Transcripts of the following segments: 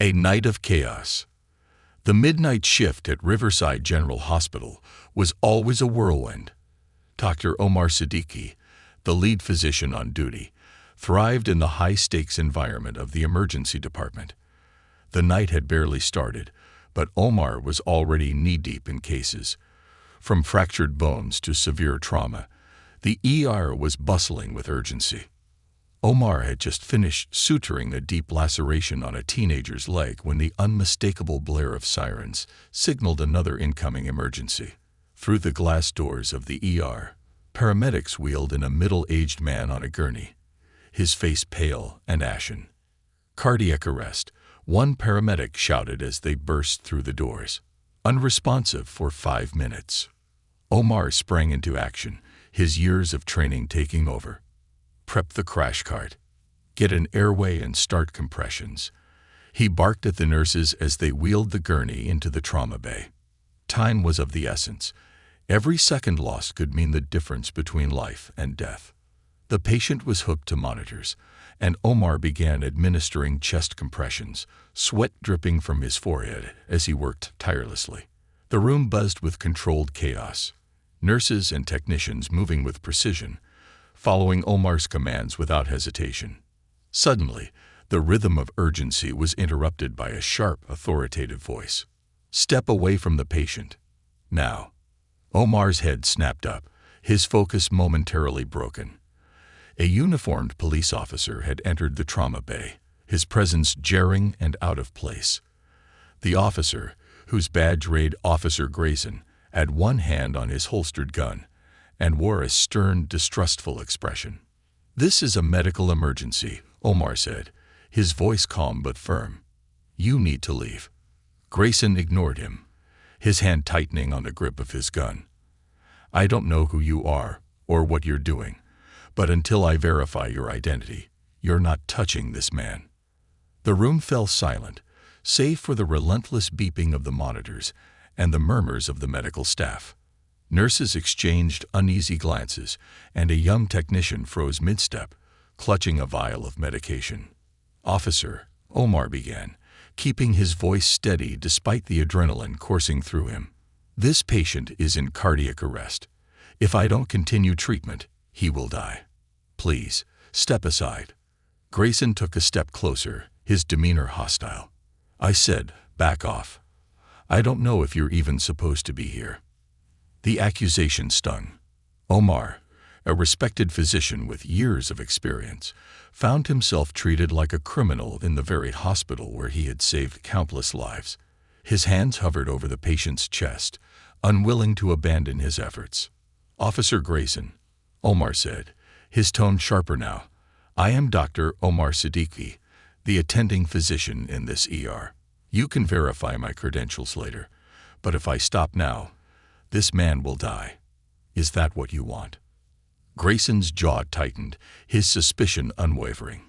A night of chaos. The midnight shift at Riverside General Hospital was always a whirlwind. Dr. Omar Siddiqui, the lead physician on duty, thrived in the high-stakes environment of the emergency department. The night had barely started, but Omar was already knee-deep in cases. From fractured bones to severe trauma, the ER was bustling with urgency. Omar had just finished suturing a deep laceration on a teenager's leg when the unmistakable blare of sirens signaled another incoming emergency. Through the glass doors of the ER, paramedics wheeled in a middle-aged man on a gurney, his face pale and ashen. "Cardiac arrest," one paramedic shouted as they burst through the doors. Unresponsive for 5 minutes. Omar sprang into action, his years of training taking over. "Prep the crash cart. Get an airway and start compressions." He barked at the nurses as they wheeled the gurney into the trauma bay. Time was of the essence. Every second lost could mean the difference between life and death. The patient was hooked to monitors, and Omar began administering chest compressions, sweat dripping from his forehead as he worked tirelessly. The room buzzed with controlled chaos, nurses and technicians moving with precision, following Omar's commands without hesitation. Suddenly, the rhythm of urgency was interrupted by a sharp, authoritative voice. "Step away from the patient. Now." Omar's head snapped up, his focus momentarily broken. A uniformed police officer had entered the trauma bay, his presence jarring and out of place. The officer, whose badge read Officer Grayson, had one hand on his holstered gun and wore a stern, distrustful expression. "This is a medical emergency," Omar said, his voice calm but firm. "You need to leave." Grayson ignored him, his hand tightening on the grip of his gun. "I don't know who you are or what you're doing, but until I verify your identity, you're not touching this man." The room fell silent, save for the relentless beeping of the monitors and the murmurs of the medical staff. Nurses exchanged uneasy glances, and a young technician froze mid-step, clutching a vial of medication. "Officer," Omar began, keeping his voice steady despite the adrenaline coursing through him. "This patient is in cardiac arrest. If I don't continue treatment, he will die. Please, step aside." Grayson took a step closer, his demeanor hostile. "I said, back off. I don't know if you're even supposed to be here." The accusation stung. Omar, a respected physician with years of experience, found himself treated like a criminal in the very hospital where he had saved countless lives. His hands hovered over the patient's chest, unwilling to abandon his efforts. "Officer Grayson," Omar said, his tone sharper now, "I am Dr. Omar Siddiqui, the attending physician in this ER. You can verify my credentials later, but if I stop now, this man will die. Is that what you want?" Grayson's jaw tightened, his suspicion unwavering.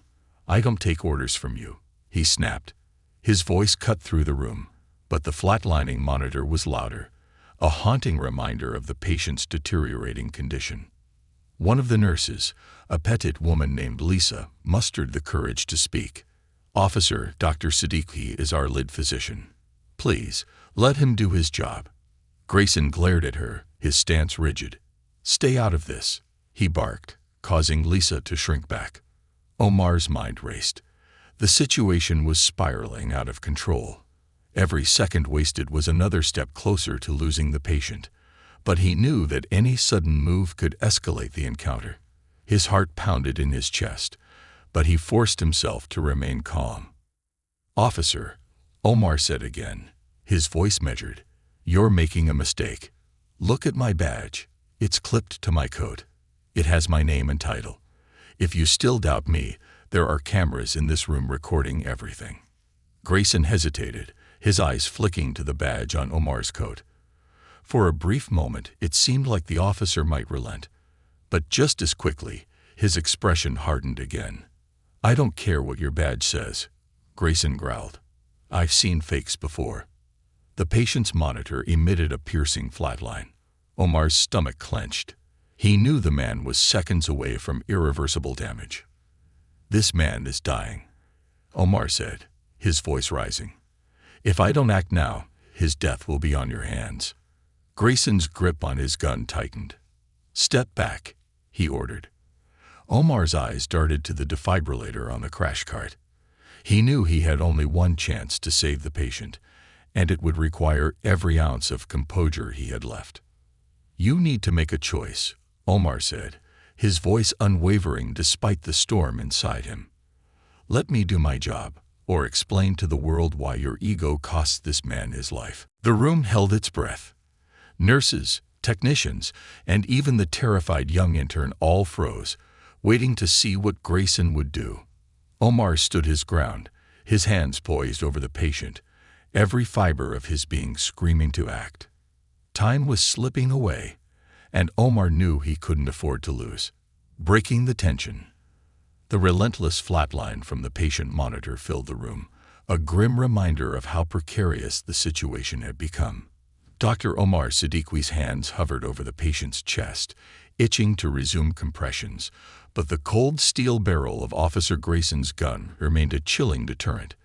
"I don't take orders from you," he snapped. His voice cut through the room, but the flatlining monitor was louder, a haunting reminder of the patient's deteriorating condition. One of the nurses, a petite woman named Lisa, mustered the courage to speak. "Officer, Dr. Siddiqui is our lead physician. Please, let him do his job." Grayson glared at her, his stance rigid. "Stay out of this," he barked, causing Lisa to shrink back. Omar's mind raced. The situation was spiraling out of control. Every second wasted was another step closer to losing the patient, but he knew that any sudden move could escalate the encounter. His heart pounded in his chest, but he forced himself to remain calm. "Officer," Omar said again, his voice measured, "you're making a mistake. Look at my badge. It's clipped to my coat. It has my name and title. If you still doubt me, there are cameras in this room recording everything." Grayson hesitated, his eyes flicking to the badge on Omar's coat. For a brief moment, it seemed like the officer might relent, but just as quickly, his expression hardened again. "I don't care what your badge says," Grayson growled. "I've seen fakes before." The patient's monitor emitted a piercing flatline. Omar's stomach clenched. He knew the man was seconds away from irreversible damage. "This man is dying," Omar said, his voice rising. "If I don't act now, his death will be on your hands." Grayson's grip on his gun tightened. "Step back," he ordered. Omar's eyes darted to the defibrillator on the crash cart. He knew he had only one chance to save the patient, and it would require every ounce of composure he had left. "You need to make a choice," Omar said, his voice unwavering despite the storm inside him. "Let me do my job, or explain to the world why your ego cost this man his life." The room held its breath. Nurses, technicians, and even the terrified young intern all froze, waiting to see what Grayson would do. Omar stood his ground, his hands poised over the patient, every fiber of his being screaming to act. Time was slipping away, and Omar knew he couldn't afford to lose. Breaking the tension. The relentless flatline from the patient monitor filled the room, a grim reminder of how precarious the situation had become. Dr. Omar Siddiqui's hands hovered over the patient's chest, itching to resume compressions, but the cold steel barrel of Officer Grayson's gun remained a chilling deterrent.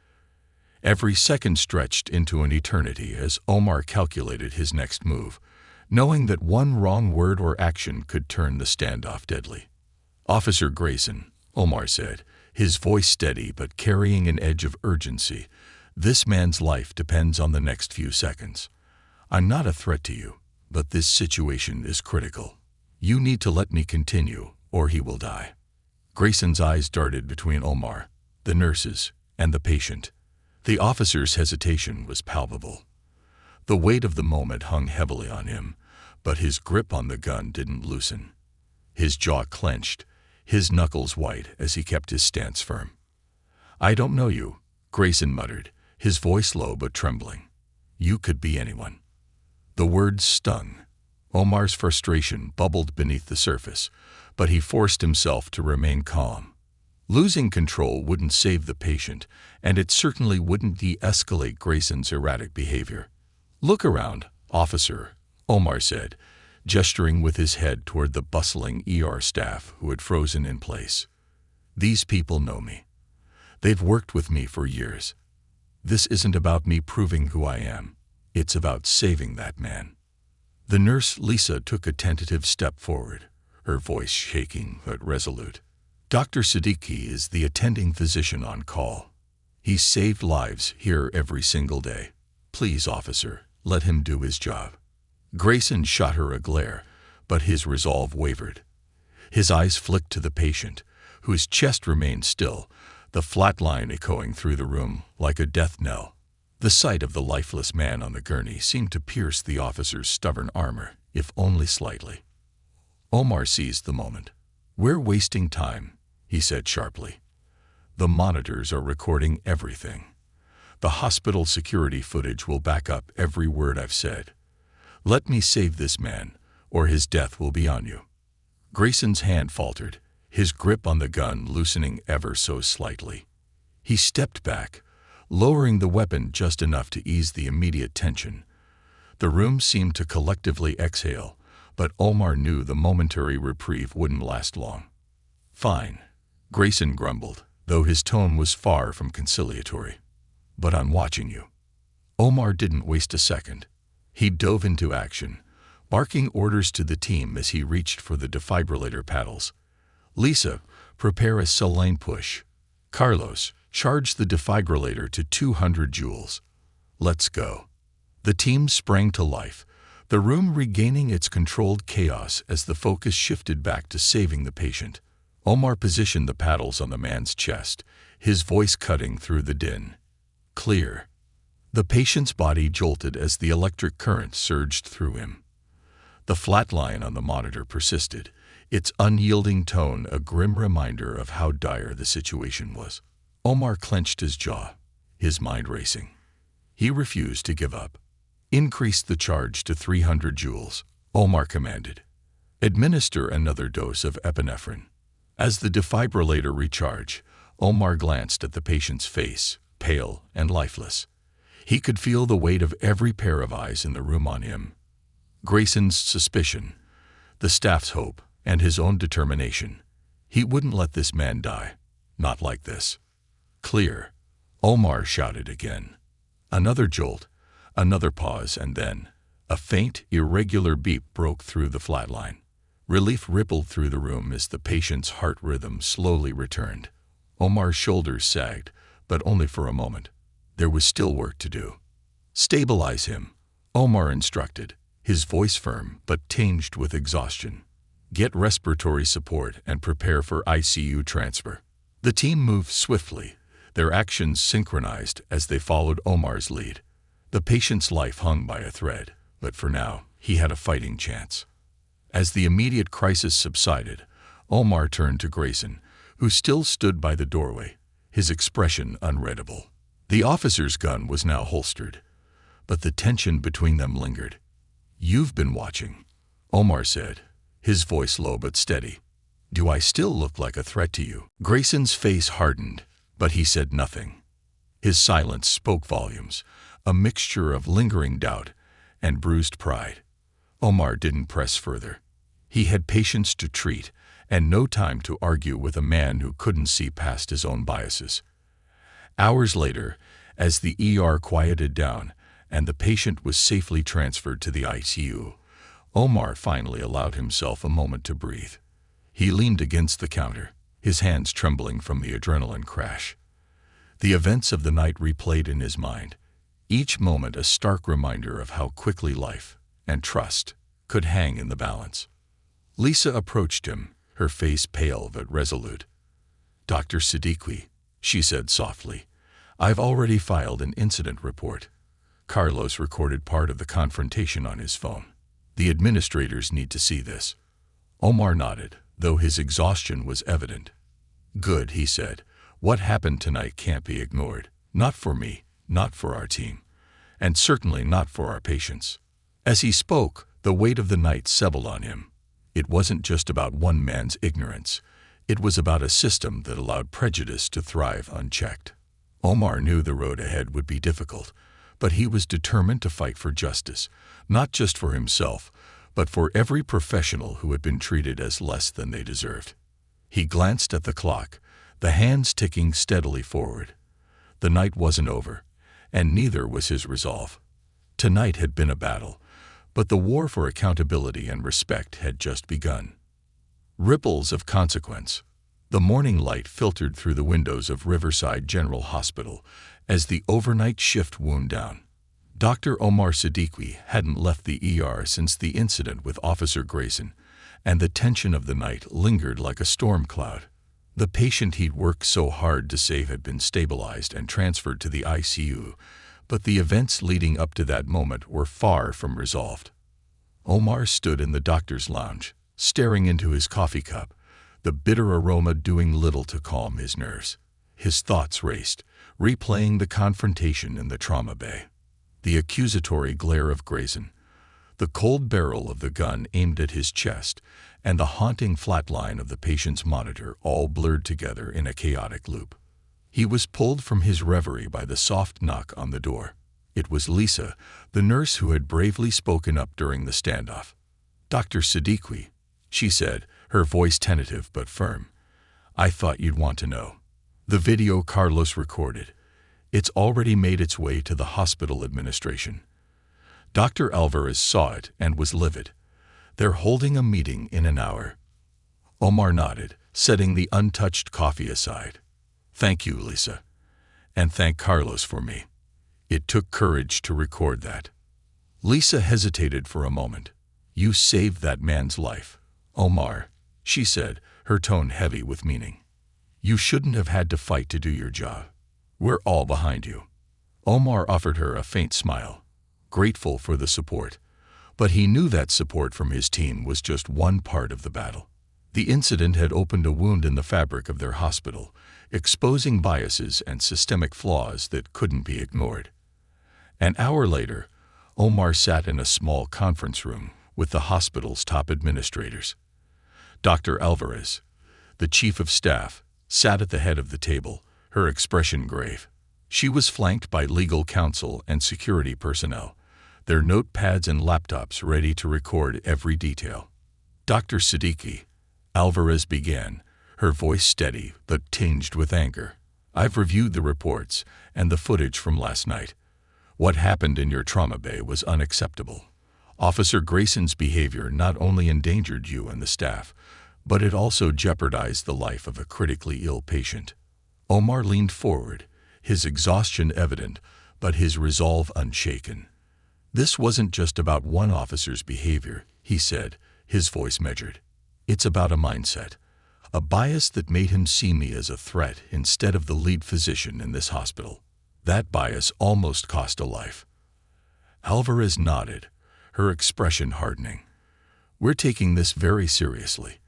Every second stretched into an eternity as Omar calculated his next move, knowing that one wrong word or action could turn the standoff deadly. "Officer Grayson," Omar said, his voice steady but carrying an edge of urgency, "this man's life depends on the next few seconds. I'm not a threat to you, but this situation is critical. You need to let me continue, or he will die." Grayson's eyes darted between Omar, the nurses, and the patient. The officer's hesitation was palpable. The weight of the moment hung heavily on him, but his grip on the gun didn't loosen. His jaw clenched, his knuckles white as he kept his stance firm. "I don't know you," Grayson muttered, his voice low but trembling. "You could be anyone." The words stung. Omar's frustration bubbled beneath the surface, but he forced himself to remain calm. Losing control wouldn't save the patient, and it certainly wouldn't de-escalate Grayson's erratic behavior. "Look around, officer," Omar said, gesturing with his head toward the bustling ER staff who had frozen in place. "These people know me. They've worked with me for years. This isn't about me proving who I am. It's about saving that man." The nurse Lisa took a tentative step forward, her voice shaking but resolute. "Dr. Siddiqui is the attending physician on call. He's saved lives here every single day. Please, officer, let him do his job." Grayson shot her a glare, but his resolve wavered. His eyes flicked to the patient, whose chest remained still, the flat line echoing through the room like a death knell. The sight of the lifeless man on the gurney seemed to pierce the officer's stubborn armor, if only slightly. Omar seized the moment. "We're wasting time," he said sharply. "The monitors are recording everything. The hospital security footage will back up every word I've said. Let me save this man, or his death will be on you." Grayson's hand faltered, his grip on the gun loosening ever so slightly. He stepped back, lowering the weapon just enough to ease the immediate tension. The room seemed to collectively exhale, but Omar knew the momentary reprieve wouldn't last long. "Fine," Grayson grumbled, though his tone was far from conciliatory. "But I'm watching you." Omar didn't waste a second. He dove into action, barking orders to the team as he reached for the defibrillator paddles. "Lisa, prepare a saline push. Carlos, charge the defibrillator to 200 joules. Let's go." The team sprang to life, the room regaining its controlled chaos as the focus shifted back to saving the patient. Omar positioned the paddles on the man's chest, his voice cutting through the din. "Clear." The patient's body jolted as the electric current surged through him. The flat line on the monitor persisted, its unyielding tone a grim reminder of how dire the situation was. Omar clenched his jaw, his mind racing. He refused to give up. "Increase the charge to 300 joules, Omar commanded. "Administer another dose of epinephrine." As the defibrillator recharged, Omar glanced at the patient's face, pale and lifeless. He could feel the weight of every pair of eyes in the room on him. Grayson's suspicion, the staff's hope, and his own determination. He wouldn't let this man die. Not like this. "Clear," Omar shouted again. Another jolt, another pause, and then a faint, irregular beep broke through the flat line. Relief rippled through the room as the patient's heart rhythm slowly returned. Omar's shoulders sagged, but only for a moment. There was still work to do. "Stabilize him," Omar instructed, his voice firm but tinged with exhaustion. "Get respiratory support and prepare for ICU transfer." The team moved swiftly, their actions synchronized as they followed Omar's lead. The patient's life hung by a thread, but for now, he had a fighting chance. As the immediate crisis subsided, Omar turned to Grayson, who still stood by the doorway, his expression unreadable. The officer's gun was now holstered, but the tension between them lingered. "You've been watching," Omar said, his voice low but steady. "Do I still look like a threat to you?" Grayson's face hardened, but he said nothing. His silence spoke volumes, a mixture of lingering doubt and bruised pride. Omar didn't press further. He had patients to treat and no time to argue with a man who couldn't see past his own biases. Hours later, as the ER quieted down and the patient was safely transferred to the ICU, Omar finally allowed himself a moment to breathe. He leaned against the counter, his hands trembling from the adrenaline crash. The events of the night replayed in his mind, each moment a stark reminder of how quickly life and trust could hang in the balance. Lisa approached him, her face pale but resolute. "Dr. Siddiqui," she said softly, "I've already filed an incident report." Carlos recorded part of the confrontation on his phone. "The administrators need to see this." Omar nodded, though his exhaustion was evident. "Good," he said. "What happened tonight can't be ignored. Not for me, not for our team, and certainly not for our patients." As he spoke, the weight of the night settled on him. It wasn't just about one man's ignorance. It was about a system that allowed prejudice to thrive unchecked. Omar knew the road ahead would be difficult, but he was determined to fight for justice, not just for himself, but for every professional who had been treated as less than they deserved. He glanced at the clock, the hands ticking steadily forward. The night wasn't over, and neither was his resolve. Tonight had been a battle, but the war for accountability and respect had just begun. Ripples of consequence. The morning light filtered through the windows of Riverside General Hospital as the overnight shift wound down. Dr. Omar Siddiqui hadn't left the ER since the incident with Officer Grayson, and the tension of the night lingered like a storm cloud. The patient he'd worked so hard to save had been stabilized and transferred to the ICU, but the events leading up to that moment were far from resolved. Omar stood in the doctor's lounge, staring into his coffee cup, the bitter aroma doing little to calm his nerves. His thoughts raced, replaying the confrontation in the trauma bay. The accusatory glare of Grayson, the cold barrel of the gun aimed at his chest, and the haunting flat line of the patient's monitor all blurred together in a chaotic loop. He was pulled from his reverie by the soft knock on the door. It was Lisa, the nurse who had bravely spoken up during the standoff. "Dr. Siddiqui," she said, her voice tentative but firm. "I thought you'd want to know. The video Carlos recorded. It's already made its way to the hospital administration." Dr. Alvarez saw it and was livid. "They're holding a meeting in an hour." Omar nodded, setting the untouched coffee aside. "Thank you, Lisa. And thank Carlos for me. It took courage to record that." Lisa hesitated for a moment. "You saved that man's life, Omar," she said, her tone heavy with meaning. "You shouldn't have had to fight to do your job. We're all behind you." Omar offered her a faint smile, grateful for the support, but he knew that support from his team was just one part of the battle. The incident had opened a wound in the fabric of their hospital, exposing biases and systemic flaws that couldn't be ignored. An hour later, Omar sat in a small conference room with the hospital's top administrators. Dr. Alvarez, the chief of staff, sat at the head of the table, her expression grave. She was flanked by legal counsel and security personnel, their notepads and laptops ready to record every detail. "Dr. Siddiqui," Alvarez began, her voice steady but tinged with anger, I've reviewed the reports and the footage from last night. What happened in your trauma bay was unacceptable. Officer Grayson's behavior not only endangered you and the staff, but it also jeopardized the life of a critically ill patient. Omar leaned forward, his exhaustion evident, but his resolve unshaken. This wasn't just about one officer's behavior, he said, his voice measured. It's about a mindset, a bias that made him see me as a threat instead of the lead physician in this hospital. That bias almost cost a life. Alvarez nodded, her expression hardening. We're taking this very seriously.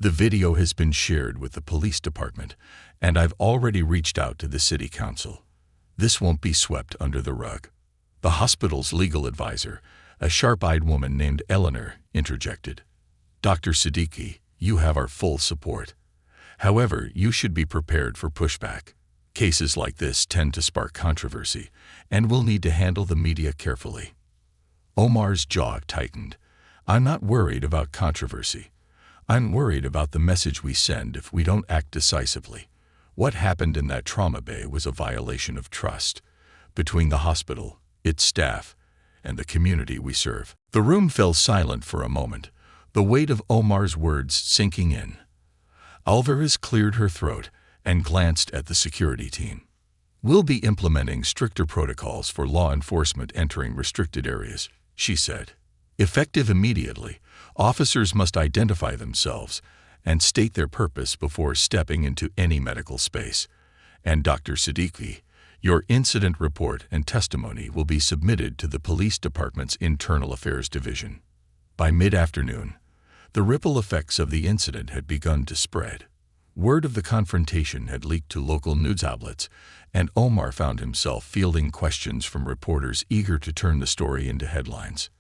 The video has been shared with the police department, and I've already reached out to the city council. This won't be swept under the rug. The hospital's legal advisor, a sharp-eyed woman named Eleanor, interjected. Dr. Siddiqui, you have our full support. However, you should be prepared for pushback. Cases like this tend to spark controversy, and we'll need to handle the media carefully. Omar's jaw tightened. I'm not worried about controversy. I'm worried about the message we send if we don't act decisively. What happened in that trauma bay was a violation of trust between the hospital, its staff, and the community we serve. The room fell silent for a moment, the weight of Omar's words sinking in. Alvarez cleared her throat and glanced at the security team. We'll be implementing stricter protocols for law enforcement entering restricted areas, she said. Effective immediately, officers must identify themselves and state their purpose before stepping into any medical space. And Dr. Siddiqui, your incident report and testimony will be submitted to the police department's Internal Affairs Division. By mid-afternoon, the ripple effects of the incident had begun to spread. Word of the confrontation had leaked to local news outlets, and Omar found himself fielding questions from reporters eager to turn the story into headlines.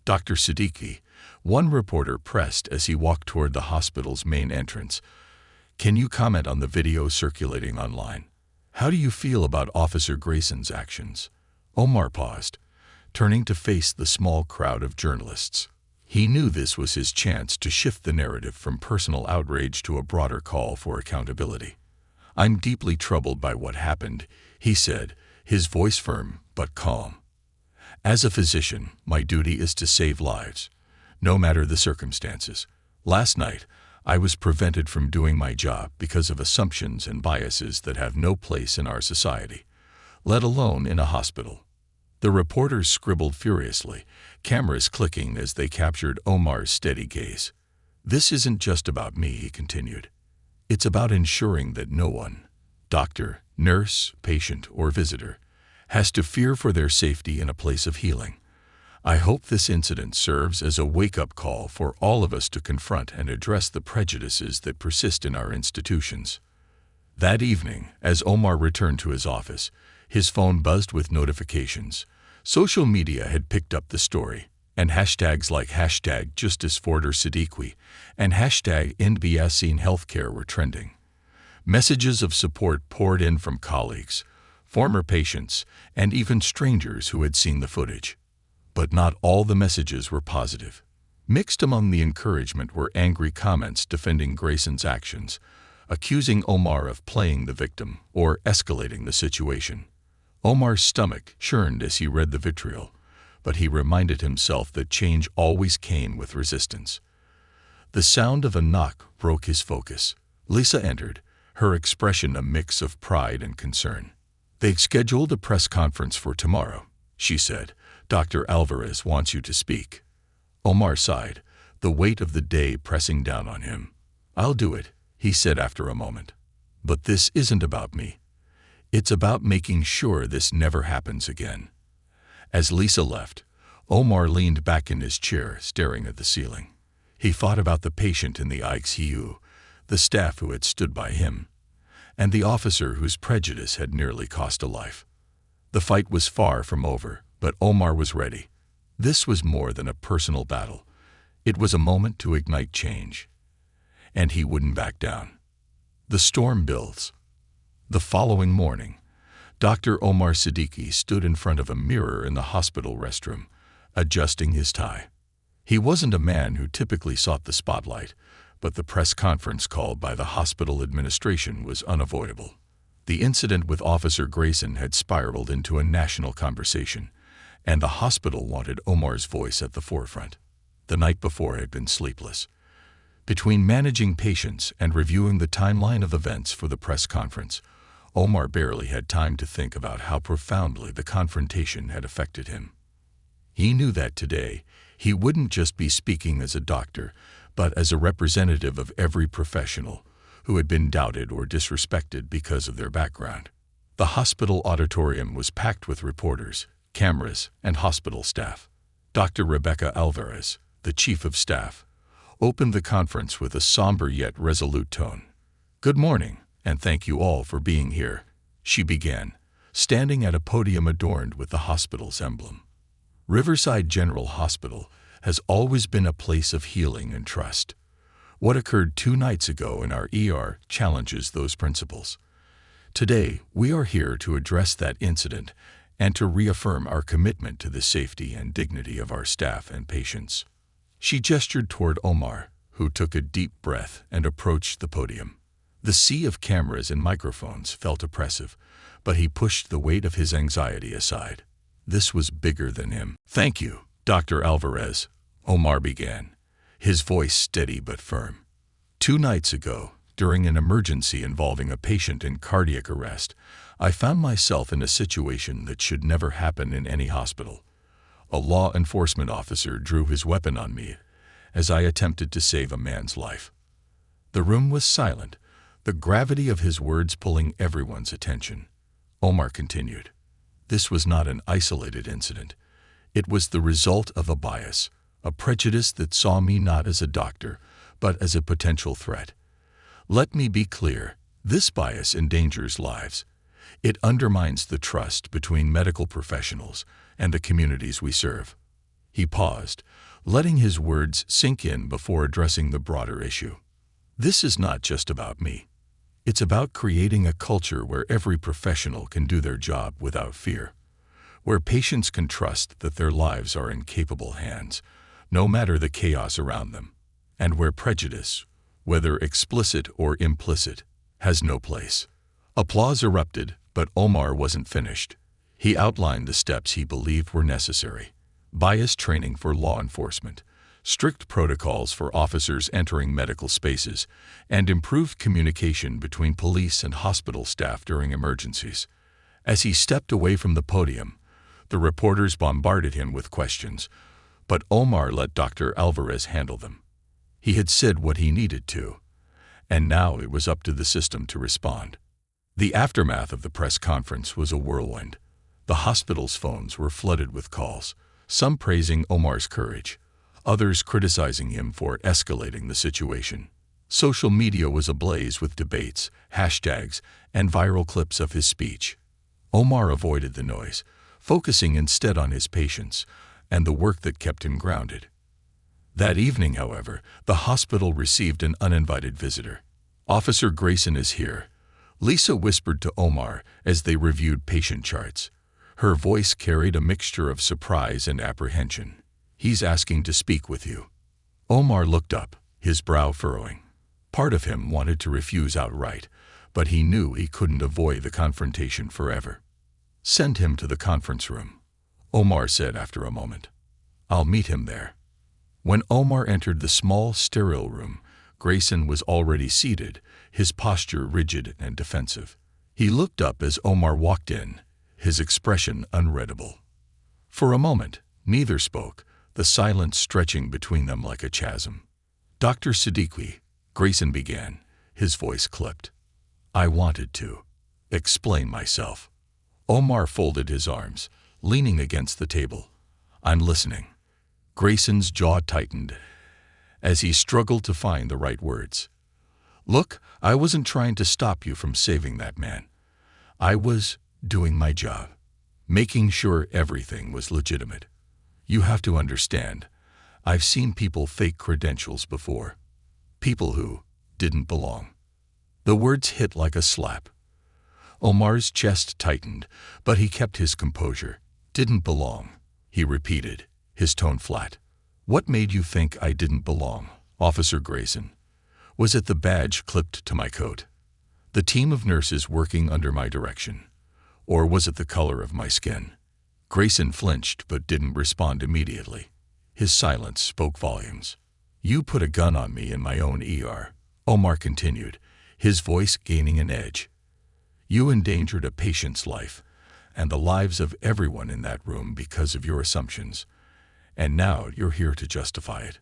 Dr. Siddiqui, one reporter pressed as he walked toward the hospital's main entrance. Can you comment on the video circulating online? How do you feel about Officer Grayson's actions? Omar paused, turning to face the small crowd of journalists. He knew this was his chance to shift the narrative from personal outrage to a broader call for accountability. I'm deeply troubled by what happened, he said, his voice firm but calm. As a physician, my duty is to save lives, no matter the circumstances. Last night, I was prevented from doing my job because of assumptions and biases that have no place in our society, let alone in a hospital. The reporters scribbled furiously, cameras clicking as they captured Omar's steady gaze. This isn't just about me, he continued. It's about ensuring that no one, doctor, nurse, patient, or visitor, has to fear for their safety in a place of healing. I hope this incident serves as a wake-up call for all of us to confront and address the prejudices that persist in our institutions. That evening, as Omar returned to his office, his phone buzzed with notifications. Social media had picked up the story, and hashtags like #JusticeForDrSiddiqui and #EndBasinHealthcare were trending. Messages of support poured in from colleagues, former patients, and even strangers who had seen the footage. But not all the messages were positive. Mixed among the encouragement were angry comments defending Grayson's actions, accusing Omar of playing the victim or escalating the situation. Omar's stomach churned as he read the vitriol, but he reminded himself that change always came with resistance. The sound of a knock broke his focus. Lisa entered, her expression a mix of pride and concern. They've scheduled a press conference for tomorrow, she said. Dr. Alvarez wants you to speak. Omar sighed, the weight of the day pressing down on him. I'll do it, he said after a moment. But this isn't about me. It's about making sure this never happens again. As Lisa left, Omar leaned back in his chair, staring at the ceiling. He thought about the patient in the ICU, the staff who had stood by him, and the officer whose prejudice had nearly cost a life. The fight was far from over, but Omar was ready. This was more than a personal battle. It was a moment to ignite change. And he wouldn't back down. The storm builds. The following morning, Dr. Omar Siddiqui stood in front of a mirror in the hospital restroom, adjusting his tie. He wasn't a man who typically sought the spotlight, but the press conference called by the hospital administration was unavoidable. The incident with Officer Grayson had spiraled into a national conversation, and the hospital wanted Omar's voice at the forefront. The night before had been sleepless. Between managing patients and reviewing the timeline of events for the press conference, Omar barely had time to think about how profoundly the confrontation had affected him. He knew that today, he wouldn't just be speaking as a doctor, but as a representative of every professional who had been doubted or disrespected because of their background. The hospital auditorium was packed with reporters, cameras, and hospital staff. Dr. Rebecca Alvarez, the chief of staff, opened the conference with a somber yet resolute tone. "Good morning, and thank you all for being here," she began, standing at a podium adorned with the hospital's emblem. Riverside General Hospital has always been a place of healing and trust. What occurred 2 nights ago in our ER challenges those principles. Today, we are here to address that incident and to reaffirm our commitment to the safety and dignity of our staff and patients. She gestured toward Omar, who took a deep breath and approached the podium. The sea of cameras and microphones felt oppressive, but he pushed the weight of his anxiety aside. This was bigger than him. "Thank you, Dr. Alvarez," Omar began, his voice steady but firm. 2 nights ago, during an emergency involving a patient in cardiac arrest, I found myself in a situation that should never happen in any hospital. A law enforcement officer drew his weapon on me as I attempted to save a man's life. The room was silent, the gravity of his words pulling everyone's attention. Omar continued. This was not an isolated incident. It was the result of a bias, a prejudice that saw me not as a doctor, but as a potential threat. Let me be clear, this bias endangers lives. It undermines the trust between medical professionals and the communities we serve. He paused, letting his words sink in before addressing the broader issue. This is not just about me. It's about creating a culture where every professional can do their job without fear, where patients can trust that their lives are in capable hands, no matter the chaos around them, and where prejudice, whether explicit or implicit, has no place. Applause erupted, but Omar wasn't finished. He outlined the steps he believed were necessary: bias training for law enforcement, strict protocols for officers entering medical spaces, and improved communication between police and hospital staff during emergencies. As he stepped away from the podium, the reporters bombarded him with questions, but Omar let Dr. Alvarez handle them. He had said what he needed to, and now it was up to the system to respond. The aftermath of the press conference was a whirlwind. The hospital's phones were flooded with calls, some praising Omar's courage, others criticizing him for escalating the situation. Social media was ablaze with debates, hashtags, and viral clips of his speech. Omar avoided the noise, focusing instead on his patients and the work that kept him grounded. That evening, however, the hospital received an uninvited visitor. "Officer Grayson is here," Lisa whispered to Omar as they reviewed patient charts. Her voice carried a mixture of surprise and apprehension. "He's asking to speak with you." Omar looked up, his brow furrowing. Part of him wanted to refuse outright, but he knew he couldn't avoid the confrontation forever. "Send him to the conference room," Omar said after a moment. "I'll meet him there." When Omar entered the small, sterile room, Grayson was already seated, his posture rigid and defensive. He looked up as Omar walked in, his expression unreadable. For a moment, neither spoke, the silence stretching between them like a chasm. "Dr. Siddiqui," Grayson began, his voice clipped. "I wanted to explain myself." Omar folded his arms, leaning against the table. "I'm listening." Grayson's jaw tightened as he struggled to find the right words. "Look, I wasn't trying to stop you from saving that man. I was doing my job, making sure everything was legitimate. You have to understand, I've seen people fake credentials before. People who didn't belong." The words hit like a slap. Omar's chest tightened, but he kept his composure. "Didn't belong," he repeated, his tone flat. "What made you think I didn't belong, Officer Grayson? Was it the badge clipped to my coat? The team of nurses working under my direction. Or was it the color of my skin? Grayson flinched but didn't respond immediately. His silence spoke volumes. You put a gun on me in my own ER, Omar continued, his voice gaining an edge. You endangered a patient's life, and the lives of everyone in that room because of your assumptions. And now you're here to justify it.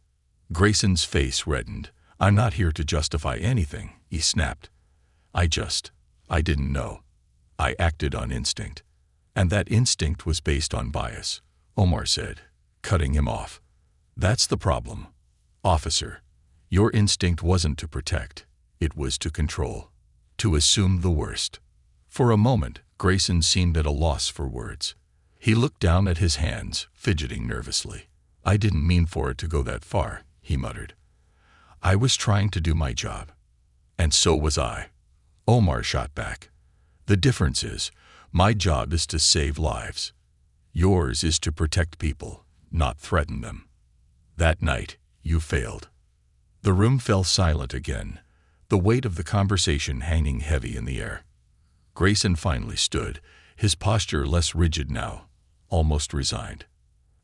Grayson's face reddened. I'm not here to justify anything, he snapped. I didn't know. I acted on instinct. And that instinct was based on bias, Omar said, cutting him off. That's the problem. Officer, your instinct wasn't to protect. It was to control. To assume the worst. For a moment, Grayson seemed at a loss for words. He looked down at his hands, fidgeting nervously. I didn't mean for it to go that far, he muttered. I was trying to do my job. And so was I. Omar shot back. The difference is, my job is to save lives. Yours is to protect people, not threaten them. That night, you failed. The room fell silent again, the weight of the conversation hanging heavy in the air. Grayson finally stood, his posture less rigid now, almost resigned.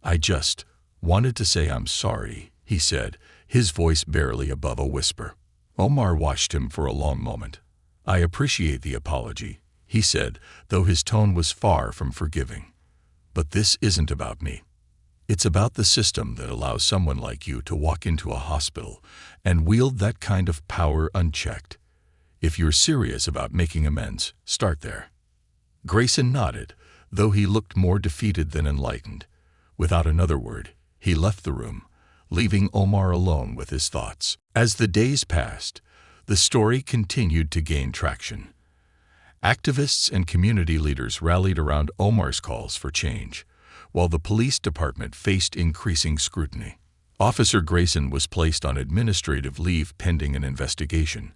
I just wanted to say I'm sorry, he said, his voice barely above a whisper. Omar watched him for a long moment. I appreciate the apology, he said, though his tone was far from forgiving. But this isn't about me. It's about the system that allows someone like you to walk into a hospital and wield that kind of power unchecked. If you're serious about making amends, start there. Grayson nodded, though he looked more defeated than enlightened. Without another word, he left the room, leaving Omar alone with his thoughts. As the days passed, the story continued to gain traction. Activists and community leaders rallied around Omar's calls for change, while the police department faced increasing scrutiny. Officer Grayson was placed on administrative leave pending an investigation,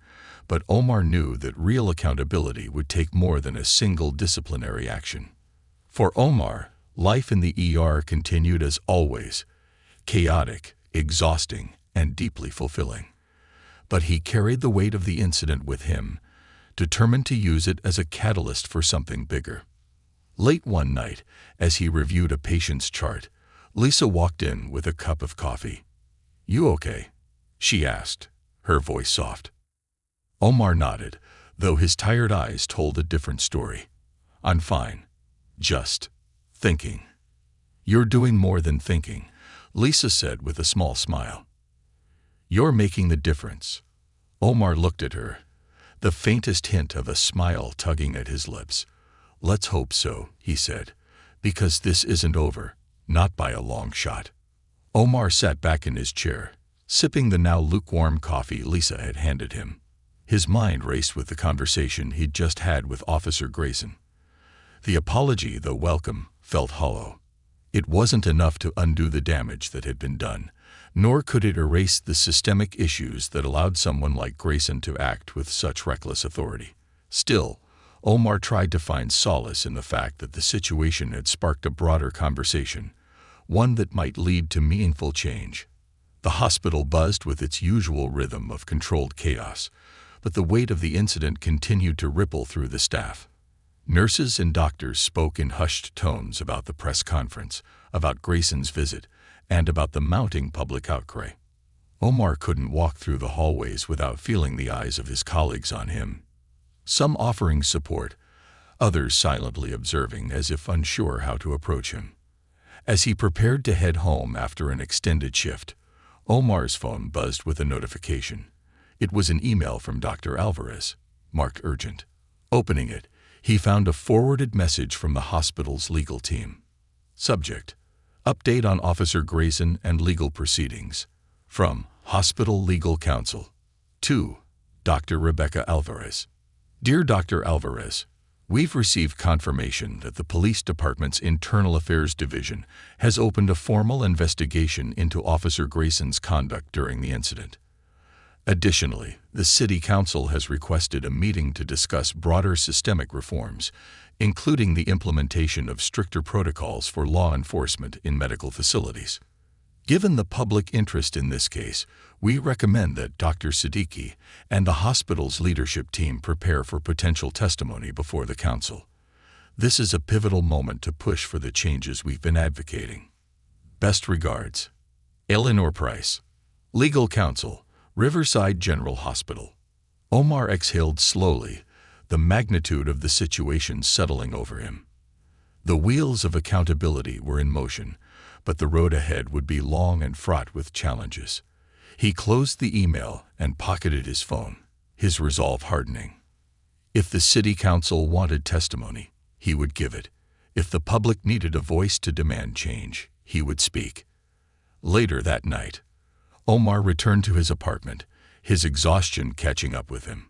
but Omar knew that real accountability would take more than a single disciplinary action. For Omar, life in the ER continued as always, chaotic, exhausting, and deeply fulfilling. But he carried the weight of the incident with him, determined to use it as a catalyst for something bigger. Late one night, as he reviewed a patient's chart, Lisa walked in with a cup of coffee. You okay? She asked, her voice soft. Omar nodded, though his tired eyes told a different story. I'm fine. Just thinking. You're doing more than thinking, Lisa said with a small smile. You're making the difference. Omar looked at her, the faintest hint of a smile tugging at his lips. Let's hope so, he said, because this isn't over, not by a long shot. Omar sat back in his chair, sipping the now lukewarm coffee Lisa had handed him. His mind raced with the conversation he'd just had with Officer Grayson. The apology, though welcome, felt hollow. It wasn't enough to undo the damage that had been done, nor could it erase the systemic issues that allowed someone like Grayson to act with such reckless authority. Still, Omar tried to find solace in the fact that the situation had sparked a broader conversation, one that might lead to meaningful change. The hospital buzzed with its usual rhythm of controlled chaos, but the weight of the incident continued to ripple through the staff. Nurses and doctors spoke in hushed tones about the press conference, about Grayson's visit, and about the mounting public outcry. Omar couldn't walk through the hallways without feeling the eyes of his colleagues on him. Some offering support, others silently observing as if unsure how to approach him. As he prepared to head home after an extended shift, Omar's phone buzzed with a notification. It was an email from Dr. Alvarez, marked urgent. Opening it, he found a forwarded message from the hospital's legal team. Subject: Update on Officer Grayson and legal proceedings. From Hospital Legal Counsel. To Dr. Rebecca Alvarez. Dear Dr. Alvarez, we've received confirmation that the police department's Internal Affairs Division has opened a formal investigation into Officer Grayson's conduct during the incident. Additionally, the City Council has requested a meeting to discuss broader systemic reforms, including the implementation of stricter protocols for law enforcement in medical facilities. Given the public interest in this case, we recommend that Dr. Siddiqui and the hospital's leadership team prepare for potential testimony before the council. This is a pivotal moment to push for the changes we've been advocating. Best regards. Eleanor Price, Legal Counsel, Riverside General Hospital. Omar exhaled slowly, the magnitude of the situation settling over him. The wheels of accountability were in motion, but the road ahead would be long and fraught with challenges. He closed the email and pocketed his phone, his resolve hardening. If the city council wanted testimony, he would give it. If the public needed a voice to demand change, he would speak. Later that night, Omar returned to his apartment, his exhaustion catching up with him.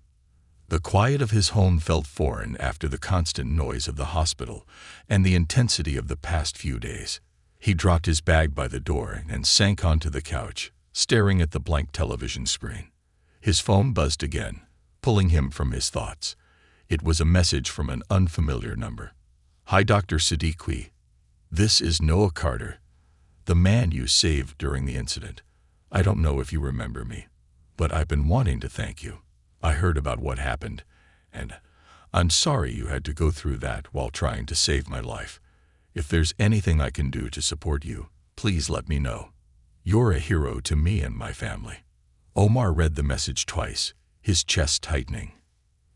The quiet of his home felt foreign after the constant noise of the hospital and the intensity of the past few days. He dropped his bag by the door and sank onto the couch, staring at the blank television screen. His phone buzzed again, pulling him from his thoughts. It was a message from an unfamiliar number. "Hi, Dr. Siddiqui. This is Noah Carter, the man you saved during the incident. I don't know if you remember me, but I've been wanting to thank you. I heard about what happened, and I'm sorry you had to go through that while trying to save my life. If there's anything I can do to support you, please let me know. You're a hero to me and my family." Omar read the message twice, his chest tightening.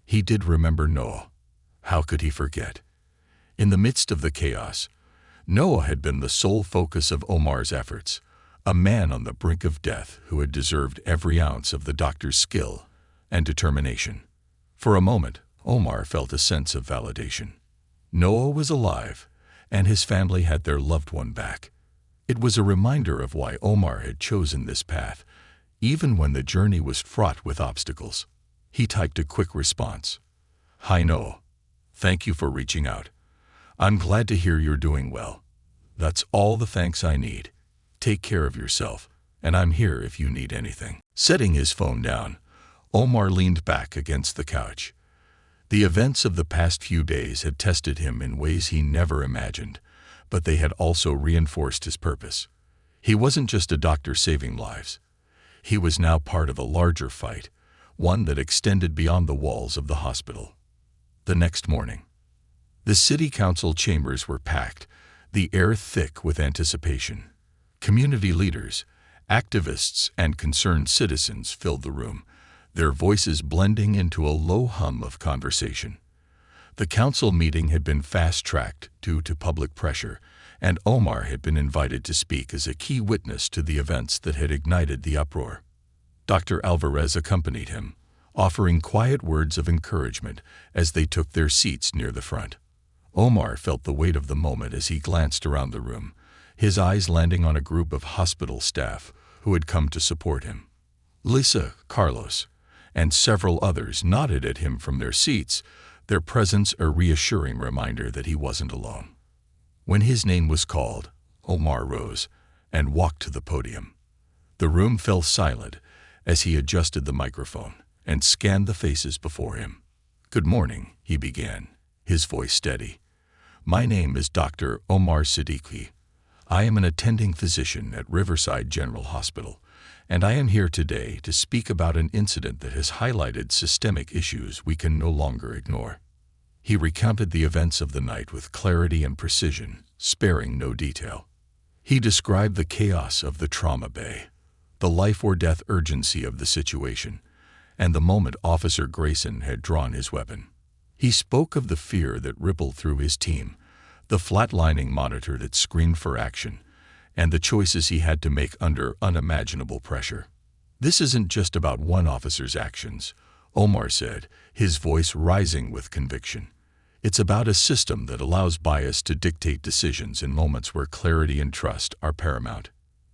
He did remember Noah. How could he forget? In the midst of the chaos, Noah had been the sole focus of Omar's efforts, a man on the brink of death who had deserved every ounce of the doctor's skill and determination. For a moment, Omar felt a sense of validation. Noah was alive, and his family had their loved one back. It was a reminder of why Omar had chosen this path, even when the journey was fraught with obstacles. He typed a quick response. "Hi Noah. Thank you for reaching out. I'm glad to hear you're doing well. That's all the thanks I need. Take care of yourself, and I'm here if you need anything." Setting his phone down, Omar leaned back against the couch. The events of the past few days had tested him in ways he never imagined, but they had also reinforced his purpose. He wasn't just a doctor saving lives. He was now part of a larger fight, one that extended beyond the walls of the hospital. The next morning, the city council chambers were packed, the air thick with anticipation. Community leaders, activists, and concerned citizens filled the room, their voices blending into a low hum of conversation. The council meeting had been fast-tracked due to public pressure, and Omar had been invited to speak as a key witness to the events that had ignited the uproar. Dr. Alvarez accompanied him, offering quiet words of encouragement as they took their seats near the front. Omar felt the weight of the moment as he glanced around the room, his eyes landing on a group of hospital staff who had come to support him. Lisa, Carlos, and several others nodded at him from their seats, their presence a reassuring reminder that he wasn't alone. When his name was called, Omar rose and walked to the podium. The room fell silent as he adjusted the microphone and scanned the faces before him. "Good morning," he began, his voice steady. "My name is Dr. Omar Siddiqui. I am an attending physician at Riverside General Hospital, and I am here today to speak about an incident that has highlighted systemic issues we can no longer ignore." He recounted the events of the night with clarity and precision, sparing no detail. He described the chaos of the trauma bay, the life-or-death urgency of the situation, and the moment Officer Grayson had drawn his weapon. He spoke of the fear that rippled through his team, the flatlining monitor that screamed for action, and the choices he had to make under unimaginable pressure. "This isn't just about one officer's actions," Omar said, his voice rising with conviction. "It's about a system that allows bias to dictate decisions in moments where clarity and trust are paramount.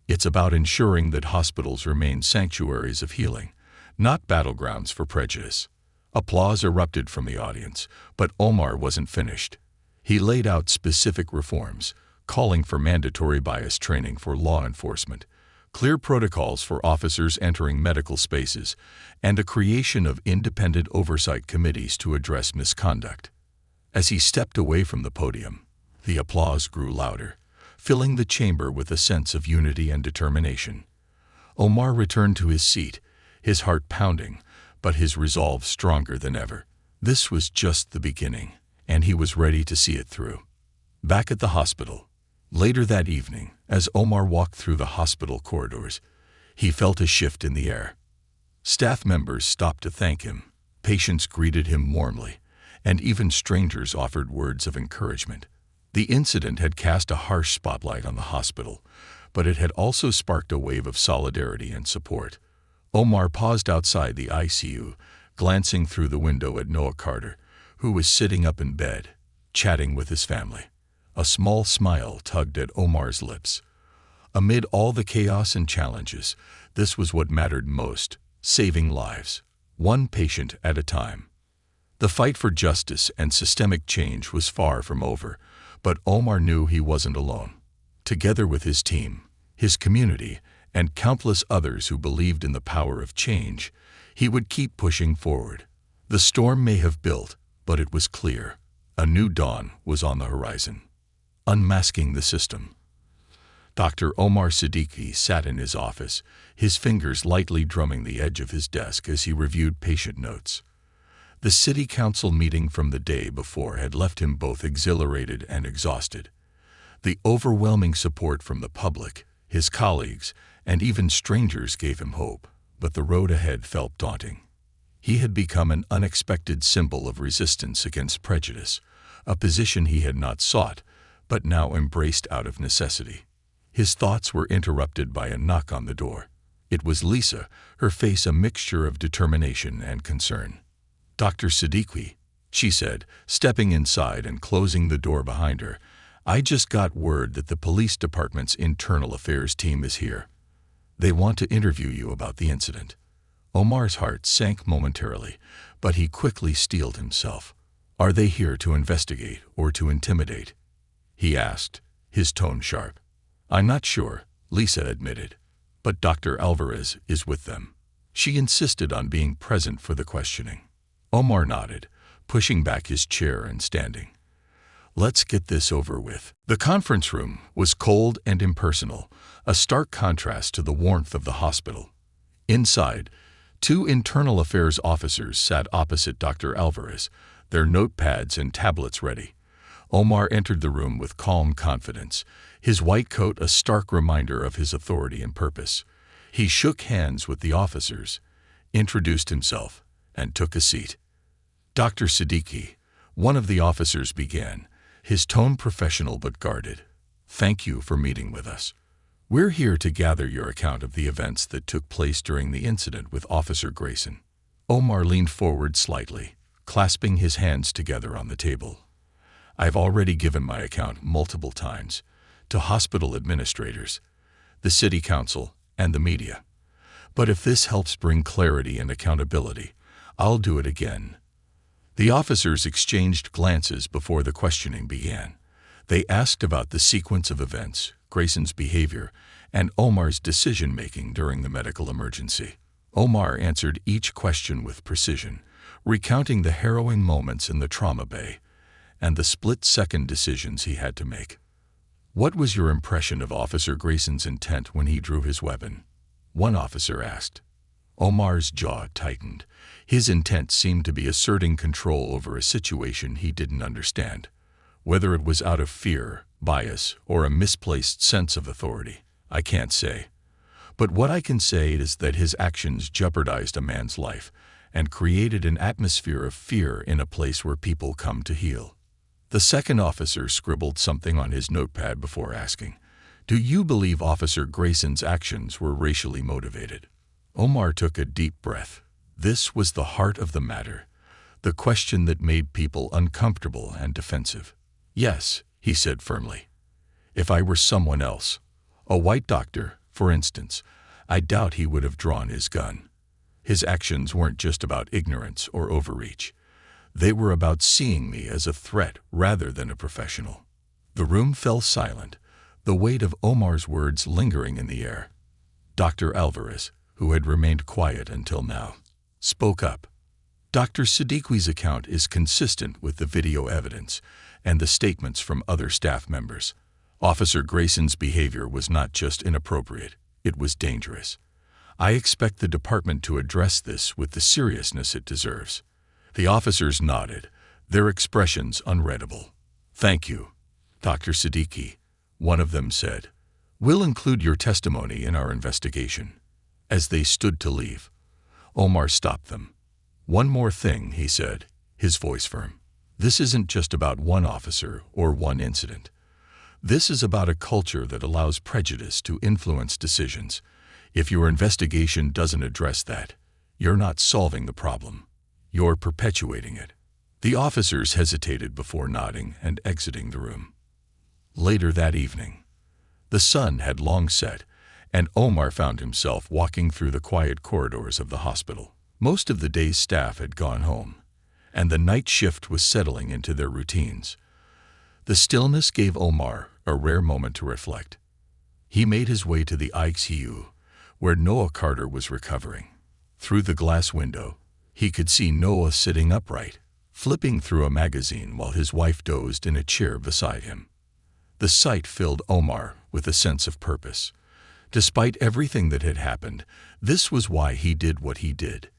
It's about ensuring that hospitals remain sanctuaries of healing, not battlegrounds for prejudice." Applause erupted from the audience, but Omar wasn't finished. He laid out specific reforms, calling for mandatory bias training for law enforcement, clear protocols for officers entering medical spaces, and a creation of independent oversight committees to address misconduct. As he stepped away from the podium, the applause grew louder, filling the chamber with a sense of unity and determination. Omar returned to his seat, his heart pounding, but his resolve stronger than ever. This was just the beginning, and he was ready to see it through. Back at the hospital, later that evening, as Omar walked through the hospital corridors, he felt a shift in the air. Staff members stopped to thank him, patients greeted him warmly, and even strangers offered words of encouragement. The incident had cast a harsh spotlight on the hospital, but it had also sparked a wave of solidarity and support. Omar paused outside the ICU, glancing through the window at Noah Carter, who was sitting up in bed, chatting with his family. A small smile tugged at Omar's lips. Amid all the chaos and challenges, this was what mattered most: saving lives, one patient at a time. The fight for justice and systemic change was far from over, but Omar knew he wasn't alone. Together with his team, his community, and countless others who believed in the power of change, he would keep pushing forward. The storm may have built, but it was clear. A new dawn was on the horizon. Unmasking the system. Dr. Omar Siddiqui sat in his office, his fingers lightly drumming the edge of his desk as he reviewed patient notes. The city council meeting from the day before had left him both exhilarated and exhausted. The overwhelming support from the public, his colleagues, and even strangers gave him hope, but the road ahead felt daunting. He had become an unexpected symbol of resistance against prejudice, a position he had not sought, but now embraced out of necessity. His thoughts were interrupted by a knock on the door. It was Lisa, her face a mixture of determination and concern. "Dr. Siddiqui," she said, stepping inside and closing the door behind her, "I just got word that the police department's internal affairs team is here. They want to interview you about the incident." Omar's heart sank momentarily, but he quickly steeled himself. "Are they here to investigate or to intimidate?" he asked, his tone sharp. "I'm not sure," Lisa admitted, "but Dr. Alvarez is with them." She insisted on being present for the questioning. Omar nodded, pushing back his chair and standing. "Let's get this over with." The conference room was cold and impersonal, a stark contrast to the warmth of the hospital. Inside, two internal affairs officers sat opposite Dr. Alvarez, their notepads and tablets ready. Omar entered the room with calm confidence, his white coat a stark reminder of his authority and purpose. He shook hands with the officers, introduced himself, and took a seat. "Dr. Siddiqui," one of the officers began, his tone professional but guarded, "thank you for meeting with us. We're here to gather your account of the events that took place during the incident with Officer Grayson." Omar leaned forward slightly, clasping his hands together on the table. "I've already given my account multiple times, to hospital administrators, the city council, and the media. But if this helps bring clarity and accountability, I'll do it again." The officers exchanged glances before the questioning began. They asked about the sequence of events, Grayson's behavior, and Omar's decision-making during the medical emergency. Omar answered each question with precision, recounting the harrowing moments in the trauma bay and the split-second decisions he had to make. "What was your impression of Officer Grayson's intent when he drew his weapon?" one officer asked. Omar's jaw tightened. His intent seemed to be asserting control over a situation he didn't understand. Whether it was out of fear, bias, or a misplaced sense of authority, I can't say. But what I can say is that his actions jeopardized a man's life and created an atmosphere of fear in a place where people come to heal. The second officer scribbled something on his notepad before asking, "Do you believe Officer Grayson's actions were racially motivated?" Omar took a deep breath. This was the heart of the matter, the question that made people uncomfortable and defensive. "Yes," he said firmly. "If I were someone else, a white doctor, for instance, I doubt he would have drawn his gun." His actions weren't just about ignorance or overreach. They were about seeing me as a threat rather than a professional. The room fell silent, the weight of Omar's words lingering in the air. Dr. Alvarez, who had remained quiet until now, spoke up. "Dr. Siddiqui's account is consistent with the video evidence and the statements from other staff members. Officer Grayson's behavior was not just inappropriate, it was dangerous. I expect the department to address this with the seriousness it deserves. The officers nodded, their expressions unreadable. Thank you, Dr. Siddiqui, one of them said. We'll include your testimony in our investigation. As they stood to leave, Omar stopped them. One more thing, he said, his voice firm. This isn't just about one officer or one incident. This is about a culture that allows prejudice to influence decisions. If your investigation doesn't address that, you're not solving the problem. You're perpetuating it. The officers hesitated before nodding and exiting the room. Later that evening, the sun had long set, and Omar found himself walking through the quiet corridors of the hospital. Most of the day's staff had gone home, and the night shift was settling into their routines. The stillness gave Omar a rare moment to reflect. He made his way to the ICU, where Noah Carter was recovering. Through the glass window, he could see Noah sitting upright, flipping through a magazine while his wife dozed in a chair beside him. The sight filled Omar with a sense of purpose. Despite everything that had happened, this was why he did what he did: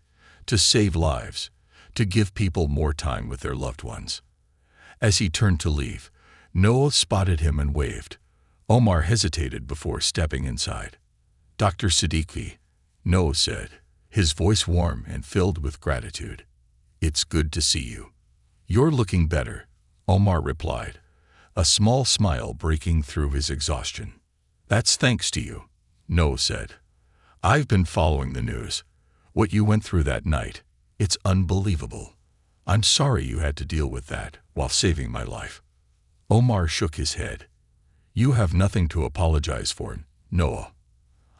to save lives, to give people more time with their loved ones. As he turned to leave, Noah spotted him and waved. Omar hesitated before stepping inside. Dr. Siddiqui, Noah said, his voice warm and filled with gratitude. It's good to see you. You're looking better, Omar replied, a small smile breaking through his exhaustion. That's thanks to you, Noah said. I've been following the news. What you went through that night, it's unbelievable. I'm sorry you had to deal with that while saving my life. Omar shook his head. You have nothing to apologize for, Noah.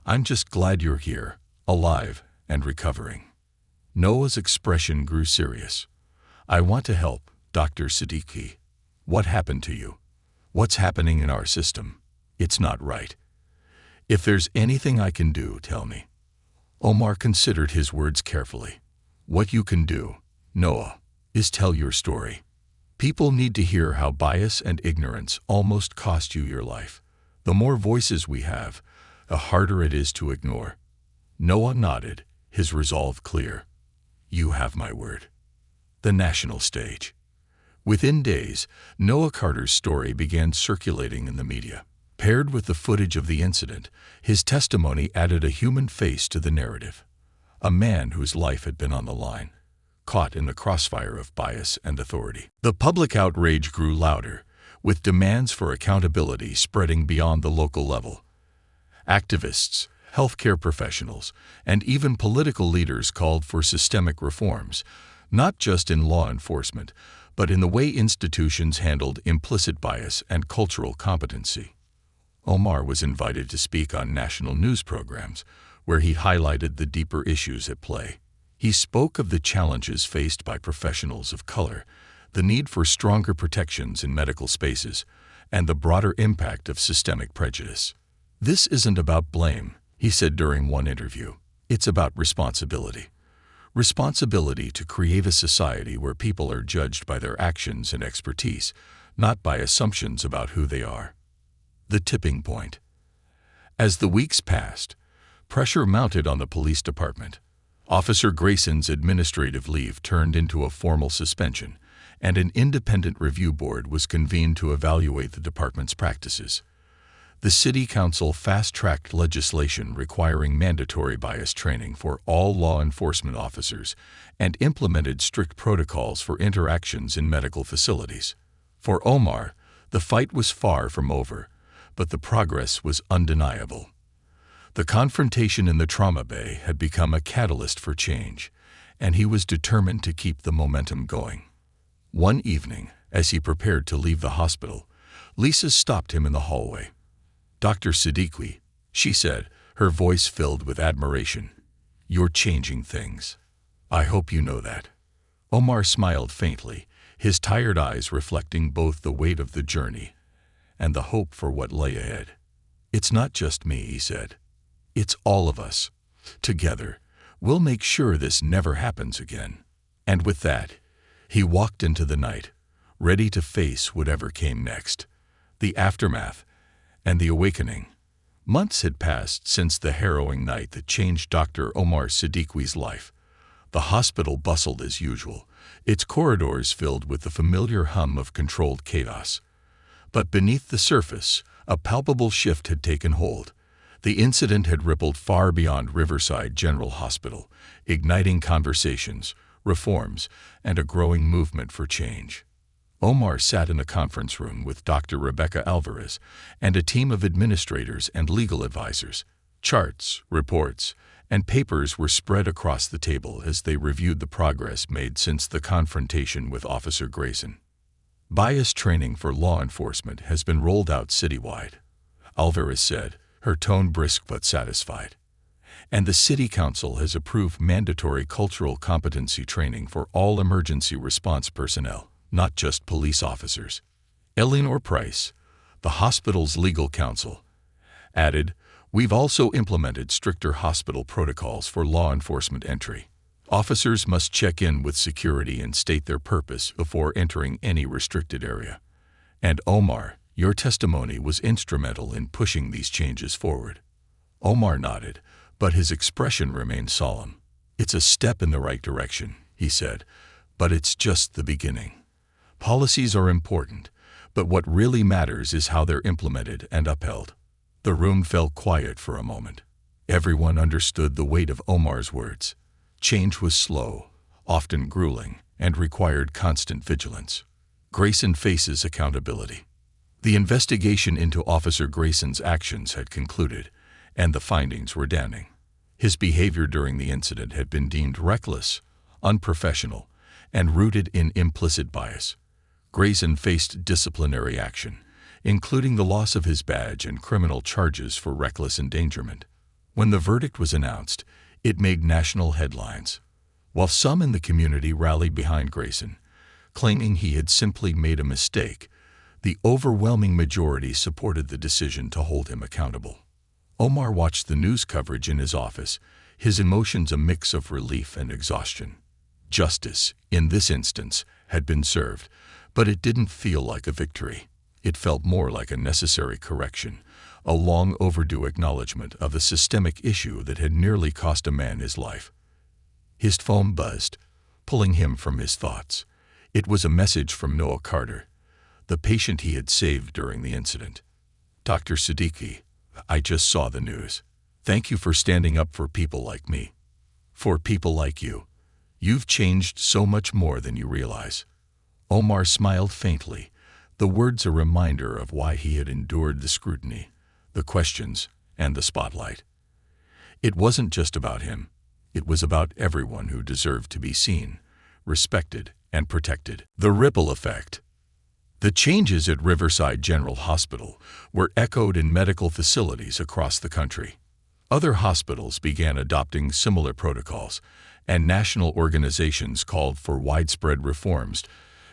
I'm just glad you're here, alive and recovering. Noah's expression grew serious. I want to help, Dr. Siddiqui. What happened to you? What's happening in our system? It's not right. If there's anything I can do, tell me. Omar considered his words carefully. What you can do, Noah, is tell your story. People need to hear how bias and ignorance almost cost you your life. The more voices we have, the harder it is to ignore. Noah nodded, his resolve clear. You have my word. The national stage. Within days, Noah Carter's story began circulating in the media. Paired with the footage of the incident, his testimony added a human face to the narrative. A man whose life had been on the line, caught in the crossfire of bias and authority. The public outrage grew louder, with demands for accountability spreading beyond the local level. Activists, healthcare professionals, and even political leaders called for systemic reforms, not just in law enforcement, but in the way institutions handled implicit bias and cultural competency. Omar was invited to speak on national news programs, where he highlighted the deeper issues at play. He spoke of the challenges faced by professionals of color, the need for stronger protections in medical spaces, and the broader impact of systemic prejudice. This isn't about blame, he said during one interview. It's about responsibility. Responsibility to create a society where people are judged by their actions and expertise, not by assumptions about who they are. The tipping point. As the weeks passed, pressure mounted on the police department. Officer Grayson's administrative leave turned into a formal suspension, and an independent review board was convened to evaluate the department's practices. The City Council fast-tracked legislation requiring mandatory bias training for all law enforcement officers and implemented strict protocols for interactions in medical facilities. For Omar, the fight was far from over, but the progress was undeniable. The confrontation in the trauma bay had become a catalyst for change, and he was determined to keep the momentum going. One evening, as he prepared to leave the hospital, Lisa stopped him in the hallway. Dr. Siddiqui, she said, her voice filled with admiration. You're changing things. I hope you know that. Omar smiled faintly, his tired eyes reflecting both the weight of the journey and the hope for what lay ahead. It's not just me, he said. It's all of us. Together, we'll make sure this never happens again. And with that, he walked into the night, ready to face whatever came next. The aftermath, And the awakening. Months had passed since the harrowing night that changed Dr. Omar Siddiqui's life. The hospital bustled as usual, its corridors filled with the familiar hum of controlled chaos. But beneath the surface, a palpable shift had taken hold. The incident had rippled far beyond Riverside General Hospital, igniting conversations, reforms, and a growing movement for change. Omar sat in a conference room with Dr. Rebecca Alvarez and a team of administrators and legal advisors. Charts, reports, and papers were spread across the table as they reviewed the progress made since the confrontation with Officer Grayson. Bias training for law enforcement has been rolled out citywide, Alvarez said, her tone brisk but satisfied. And the City Council has approved mandatory cultural competency training for all emergency response personnel, not just police officers. Eleanor Price, the hospital's legal counsel, added, "We've also implemented stricter hospital protocols for law enforcement entry. Officers must check in with security and state their purpose before entering any restricted area. And Omar, your testimony was instrumental in pushing these changes forward." Omar nodded, but his expression remained solemn. "It's a step in the right direction," he said, "but it's just the beginning. Policies are important, but what really matters is how they're implemented and upheld." The room fell quiet for a moment. Everyone understood the weight of Omar's words. Change was slow, often grueling, and required constant vigilance. Grayson faces accountability. The investigation into Officer Grayson's actions had concluded, and the findings were damning. His behavior during the incident had been deemed reckless, unprofessional, and rooted in implicit bias. Grayson faced disciplinary action, including the loss of his badge and criminal charges for reckless endangerment. When the verdict was announced, it made national headlines. While some in the community rallied behind Grayson, claiming he had simply made a mistake, the overwhelming majority supported the decision to hold him accountable. Omar watched the news coverage in his office, his emotions a mix of relief and exhaustion. Justice, in this instance, had been served, but it didn't feel like a victory. It felt more like a necessary correction, a long overdue acknowledgement of a systemic issue that had nearly cost a man his life. His phone buzzed, pulling him from his thoughts. It was a message from Noah Carter, the patient he had saved during the incident. "Dr. Siddiqui, I just saw the news. Thank you for standing up for people like me. For people like you. You've changed so much more than you realize." Omar smiled faintly, the words a reminder of why he had endured the scrutiny, the questions, and the spotlight. It wasn't just about him. It was about everyone who deserved to be seen, respected, and protected. The ripple effect. The changes at Riverside General Hospital were echoed in medical facilities across the country. Other hospitals began adopting similar protocols, and national organizations called for widespread reforms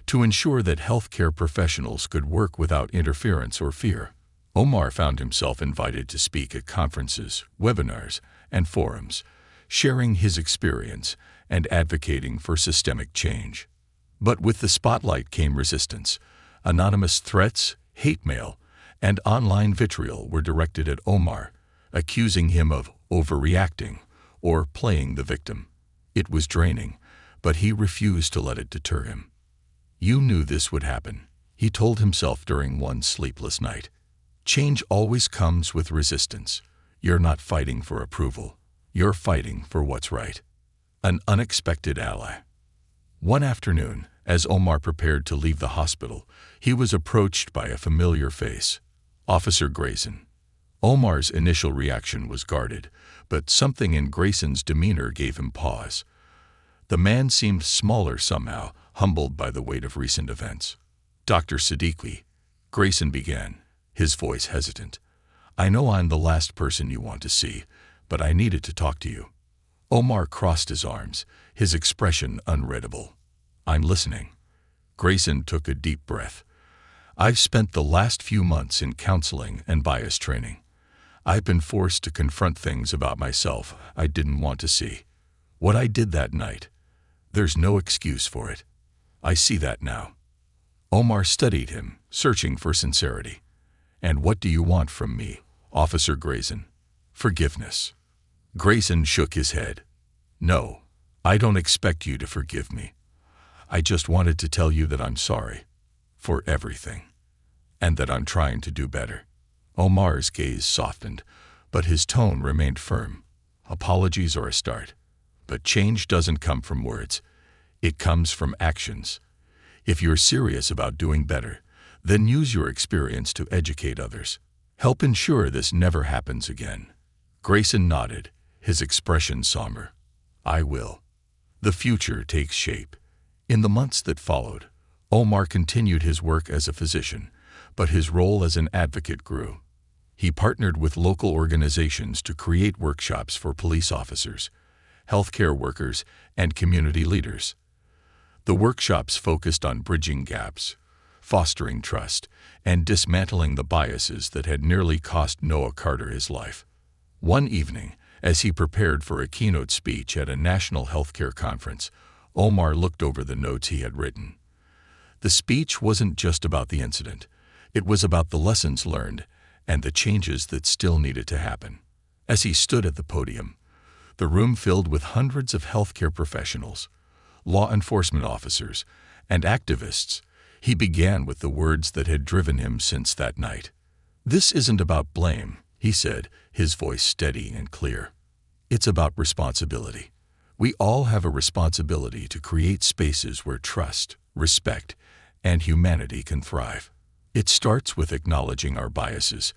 to ensure that healthcare professionals could work without interference or fear. Omar found himself invited to speak at conferences, webinars, and forums, sharing his experience and advocating for systemic change. But with the spotlight came resistance. Anonymous threats, hate mail, and online vitriol were directed at Omar, accusing him of overreacting or playing the victim. It was draining, but he refused to let it deter him. "You knew this would happen," he told himself during one sleepless night. "Change always comes with resistance. You're not fighting for approval. You're fighting for what's right." An unexpected ally. One afternoon, as Omar prepared to leave the hospital, he was approached by a familiar face, Officer Grayson. Omar's initial reaction was guarded, but something in Grayson's demeanor gave him pause. The man seemed smaller somehow, humbled by the weight of recent events. "Dr. Siddiqui," Grayson began, his voice hesitant, "I know I'm the last person you want to see, but I needed to talk to you." Omar crossed his arms, his expression unreadable. "I'm listening." Grayson took a deep breath. "I've spent the last few months in counseling and bias training. I've been forced to confront things about myself I didn't want to see. What I did that night, there's no excuse for it. I see that now." Omar studied him, searching for sincerity. "And what do you want from me, Officer Grayson?" "Forgiveness." Grayson shook his head. "No, I don't expect you to forgive me. I just wanted to tell you that I'm sorry for everything, and that I'm trying to do better." Omar's gaze softened, but his tone remained firm. "Apologies are a start, but change doesn't come from words. It comes from actions. If you're serious about doing better, then use your experience to educate others. Help ensure this never happens again." Grayson nodded, his expression somber. "I will." The future takes shape. In the months that followed, Omar continued his work as a physician, but his role as an advocate grew. He partnered with local organizations to create workshops for police officers, healthcare workers, and community leaders. The workshops focused on bridging gaps, fostering trust, and dismantling the biases that had nearly cost Noah Carter his life. One evening, as he prepared for a keynote speech at a national healthcare conference, Omar looked over the notes he had written. The speech wasn't just about the incident. It was about the lessons learned and the changes that still needed to happen. As he stood at the podium, the room filled with hundreds of healthcare professionals, law enforcement officers, and activists, he began with the words that had driven him since that night. "This isn't about blame," he said, his voice steady and clear. "It's about responsibility. We all have a responsibility to create spaces where trust, respect, and humanity can thrive. It starts with acknowledging our biases,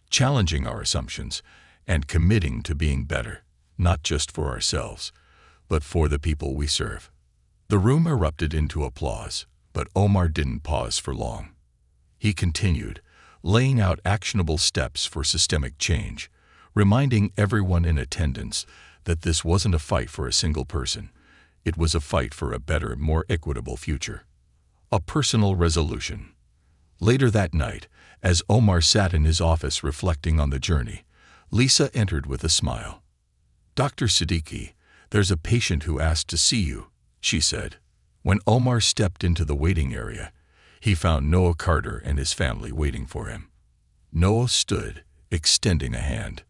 challenging our assumptions, and committing to being better, not just for ourselves, but for the people we serve." The room erupted into applause, but Omar didn't pause for long. He continued, laying out actionable steps for systemic change, reminding everyone in attendance that this wasn't a fight for a single person. It was a fight for a better, more equitable future. A personal resolution. Later that night, as Omar sat in his office reflecting on the journey, Lisa entered with a smile. "Dr. Siddiqui, there's a patient who asked to see you," she said. When Omar stepped into the waiting area, he found Noah Carter and his family waiting for him. Noah stood, extending a hand.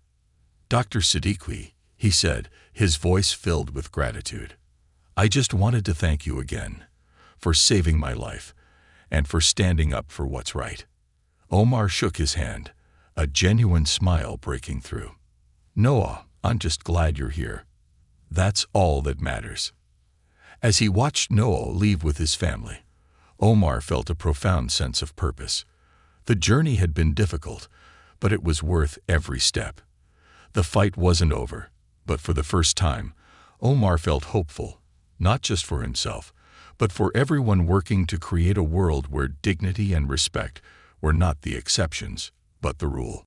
"Dr. Siddiqui," he said, his voice filled with gratitude, "I just wanted to thank you again for saving my life and for standing up for what's right." Omar shook his hand, a genuine smile breaking through. "Noah, I'm just glad you're here. That's all that matters." As he watched Noah leave with his family, Omar felt a profound sense of purpose. The journey had been difficult, but it was worth every step. The fight wasn't over, but for the first time, Omar felt hopeful, not just for himself, but for everyone working to create a world where dignity and respect were not the exceptions, but the rule.